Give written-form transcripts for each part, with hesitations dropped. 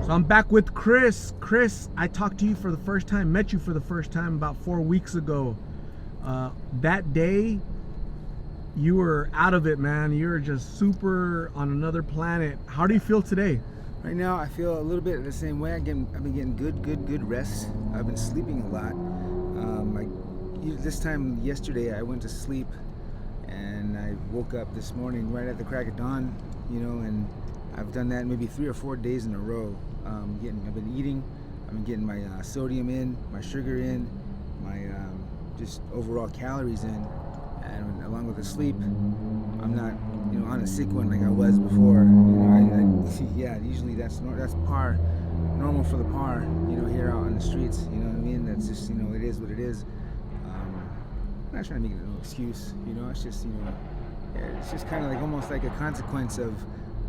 So I'm back with Chris. Chris, I talked to you for the first time, met you for the first time about 4 weeks ago. That day, you were out of it, man. You were just super on another planet. How do you feel today? Right now, I feel a little bit the same way. I've been getting good rest. I've been sleeping a lot. This time yesterday, I went to sleep, and I woke up this morning right at the crack of dawn. And I've done that maybe 3 or 4 days in a row. I've been eating. I've been getting my sodium in, my sugar in, my just overall calories in, and along with the sleep, I'm not on a sick one like I was before. Usually that's normal for the par. Here out on the streets. You know what I mean? That's just it is what it is. I'm not trying to make it an excuse. It's just it's just kind of like almost like a consequence of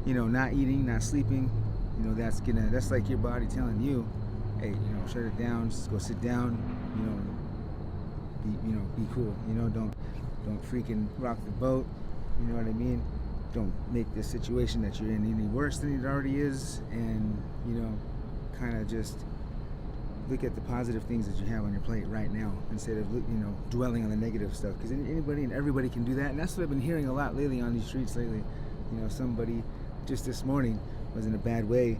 not eating, not sleeping. That's like your body telling you, hey, shut it down, just go sit down, be cool, don't freaking rock the boat, you know what I mean? Don't make this situation that you're in any worse than it already is, and kind of just look at the positive things that you have on your plate right now instead of dwelling on the negative stuff, because anybody and everybody can do that. And that's what I've been hearing a lot lately on these streets lately. Somebody just this morning was in a bad way.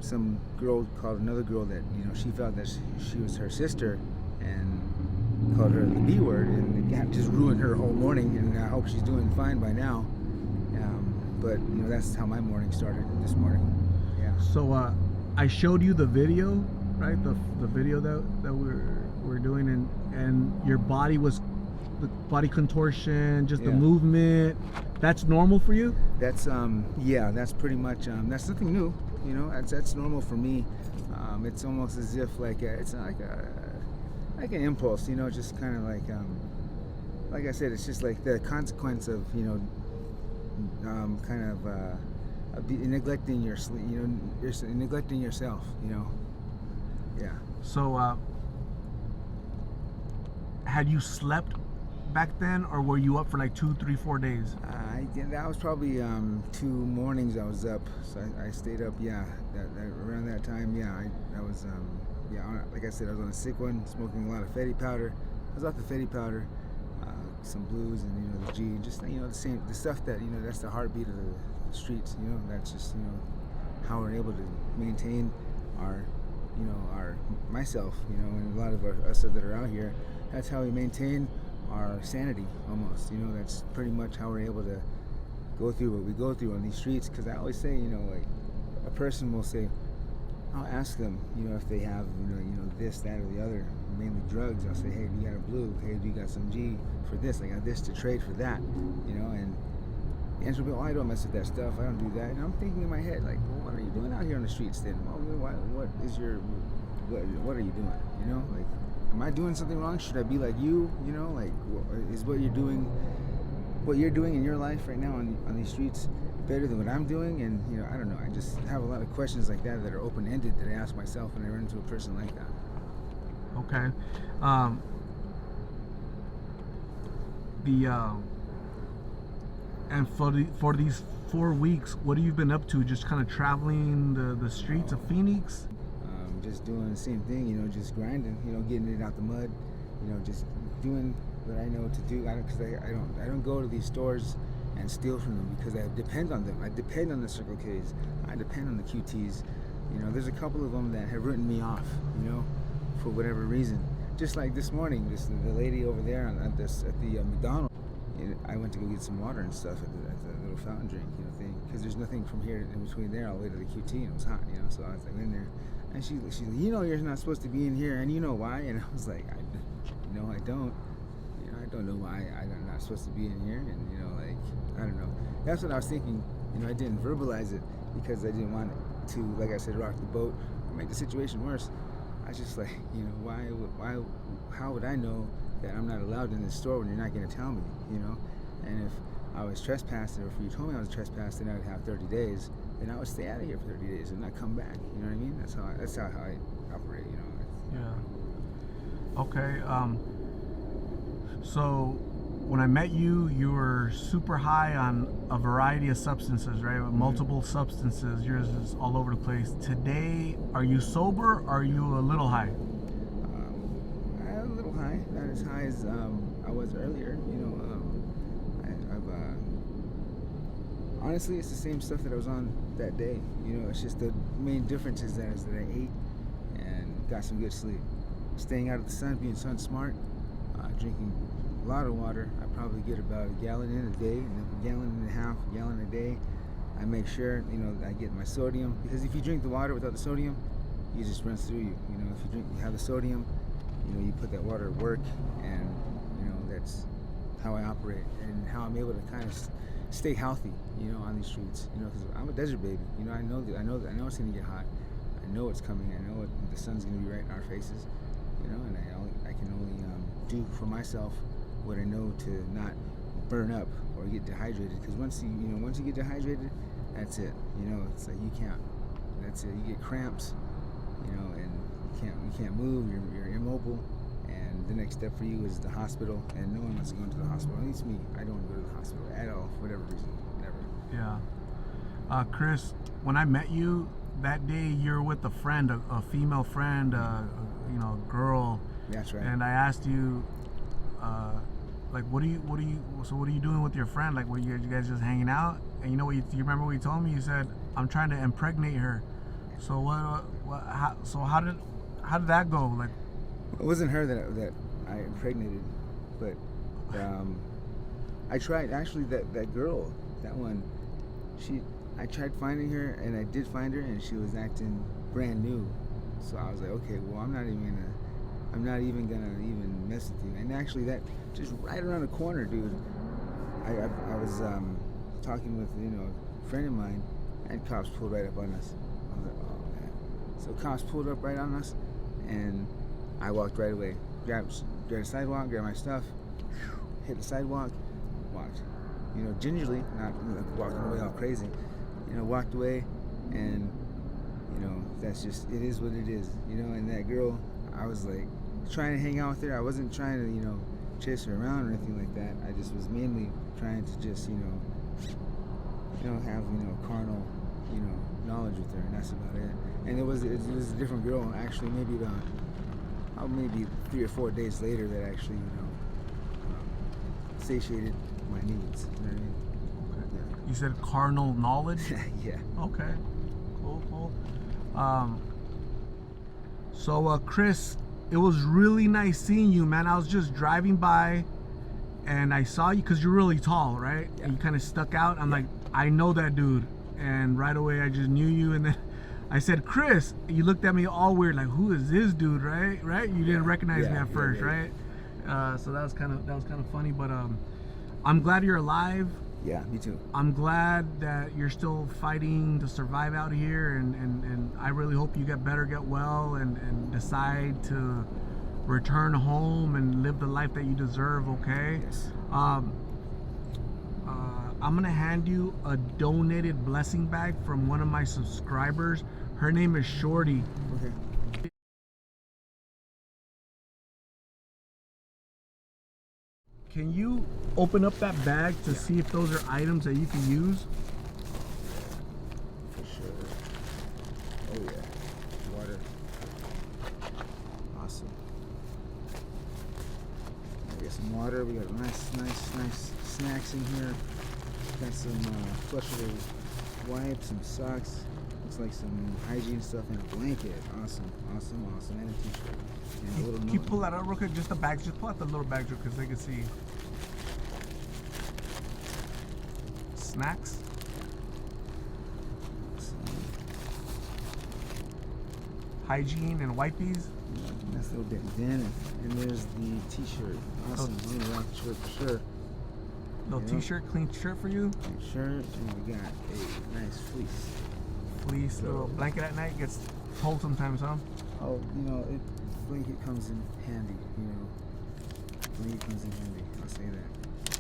Some girl called another girl that she felt that she was her sister and called her the B word, and it just ruined her whole morning. And I hope she's doing fine by now. But that's how my morning started this morning. Yeah. So I showed you the video, right? The video that we're doing, and your body was the body contortion, just the movement. That's normal for you? That's that's pretty much that's nothing new. That's normal for me. It's almost as if it's like an impulse. Just kind of like I said, it's just like the consequence of neglecting your sleep. You're neglecting yourself. Yeah. So had you slept back then, or were you up for like 2, 3, 4 days? That was probably 2 mornings I was up. So I stayed up. Yeah, around that time. Yeah, I was. Like I said, I was on a sick one, smoking a lot of Fetty powder. I was off the Fetty powder, some blues, and the G, and just the stuff that that's the heartbeat of the streets. That's just how we're able to maintain our myself. And a lot of us that are out here. That's how we maintain our sanity, almost. That's pretty much how we're able to go through what we go through on these streets. Because I always say, like a person will say, I'll ask them, if they have, this, that, or the other, mainly drugs. I'll say, hey, do you got a blue? Hey, do you got some G for this? I got this to trade for that, and the answer will be, oh, I don't mess with that stuff. I don't do that. And I'm thinking in my head, like, well, what are you doing out here on the streets then? Well, what are you doing? Like, am I doing something wrong? Should I be like you? Is what you're doing in your life right now on these streets better than what I'm doing? And I don't know. I just have a lot of questions like that are open-ended that I ask myself when I run into a person like that. Okay. And for these 4 weeks, what have you been up to? Just kind of traveling the streets of Phoenix? Just doing the same thing, just grinding, getting it out the mud, just doing what I know to do. Because I don't go to these stores and steal from them, because I depend on them. I depend on the Circle K's. I depend on the QTs. There's a couple of them that have written me off, for whatever reason. Just like this morning, the lady over there at the McDonald's. I went to go get some water and stuff at the little fountain drink, thing, because there's nothing from here in between there all the way to the QT, and it was hot, so I was like in there. And she's like, you're not supposed to be in here, and you know why? And I was like, I don't. I don't know why I'm not supposed to be in here, and I don't know. That's what I was thinking. I didn't verbalize it because I didn't want it to, like I said, rock the boat or make the situation worse. I was just like, how would I know that I'm not allowed in this store when you're not going to tell me, And if I was trespassed, or if you told me I was trespassed, then I would have 30 days. Then I would stay out of here for 30 days and not come back. You know what I mean? That's how I operate. Yeah. Okay. So when I met you, you were super high on a variety of substances, right? Multiple substances. Yours is all over the place. Today, are you sober? Or are you a little high? I'm a little high, not as high as I was earlier. Honestly, it's the same stuff that I was on that day. It's just the main difference is that I ate and got some good sleep. Staying out of the sun, being sun smart, drinking a lot of water. I probably get about a gallon in a day, and a gallon and a half, a gallon a day. I make sure, I get my sodium, because if you drink the water without the sodium, it just runs through you. If you have the sodium, you put that water at work, and that's how I operate and how I'm able to kind of stay healthy, on these streets, because I'm a desert baby. I know it's gonna get hot. I know it's coming. I know the sun's gonna be right in our faces, and I can only do for myself what I know to not burn up or get dehydrated. Because once you get dehydrated, that's it. It's like you can't. That's it. You get cramps, and you can't move. You're immobile. And the next step for you is the hospital, and no one wants to go into the hospital. At least me, I don't want to go to the hospital at all, for whatever reason, never. Yeah. Chris, when I met you that day, you were with a friend, a female friend, girl. That's right. And I asked you, like, what are you doing with your friend? Like, were you guys just hanging out? And you remember what you told me? You said, I'm trying to impregnate her. So how did that go? Like, it wasn't her that I impregnated, but I tried. Actually, that girl, that one, I tried finding her, and I did find her, and she was acting brand new. So I was like, okay, well, I'm not even gonna mess with you. And actually, that just right around the corner, dude. I was talking with a friend of mine, and cops pulled right up on us. I was like, oh man. So cops pulled up right on us, and I walked right away. Grabbed the sidewalk, grabbed my stuff, hit the sidewalk, walked. Gingerly, not walking away all crazy. Walked away, and that's just, it is what it is. And that girl, I was like trying to hang out with her. I wasn't trying to chase her around or anything like that. I just was mainly trying to just have carnal knowledge with her, and that's about it. And it was a different girl, actually. Maybe 3 or 4 days later, that actually satiated my needs. You know what I mean? Yeah. You said carnal knowledge? Yeah. Okay. Cool. So Chris, it was really nice seeing you, man. I was just driving by, and I saw you because you're really tall, right? Yeah. And you kind of stuck out. I'm like, I know that dude. And right away, I just knew you. And then I said, Chris. You looked at me all weird, like, who is this dude, right? You didn't recognize me at first, right? So that was kind of funny. But I'm glad you're alive. Yeah, me too. I'm glad that you're still fighting to survive out here, and I really hope you get better, get well, and decide to return home and live the life that you deserve, okay? Yes. I'm gonna hand you a donated blessing bag from one of my subscribers. Her name is Shorty. Okay. Can you open up that bag to see if those are items that you can use? For sure. Oh yeah. Water. Awesome. We got some water. We got nice snacks in here. Got some flushable wipes, some socks. Looks like some hygiene stuff, and a blanket. Awesome. And a t-shirt. And a little Can you pull that out real quick? Just the bags. Just pull out the little bags real quick so they can see. Snacks. Hygiene and wipies. Nice little bit. Then, and there's the t-shirt. Awesome. I'm gonna rock the shirt for sure. Little t-shirt, clean shirt for you. Clean shirt, and we got a nice fleece. Fleece, little blanket at night. Gets cold sometimes, huh? Oh, blanket comes in handy. Blanket comes in handy. I'll say that.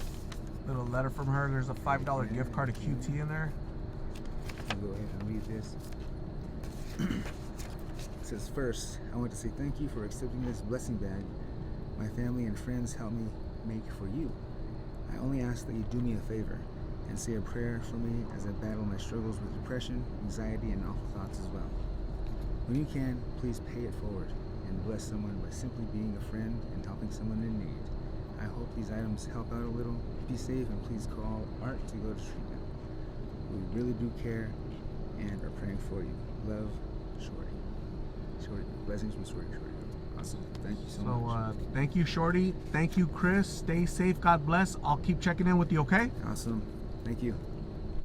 Little letter from her. There's a $5 gift card to QT in there. I'll go ahead and read this. It says, first, I want to say thank you for accepting this blessing bag my family and friends helped me make for you. I only ask that you do me a favor and say a prayer for me as I battle my struggles with depression, anxiety, and awful thoughts as well. When you can, please pay it forward and bless someone by simply being a friend and helping someone in need. I hope these items help out a little. Be safe and please call Art to go to treatment. We really do care and are praying for you. Love, Shorty. Shorty. Blessings from Shorty. Awesome. Thank you so much. Thank you, Shorty. Thank you, Chris. Stay safe. God bless. I'll keep checking in with you, okay? Awesome. Thank you.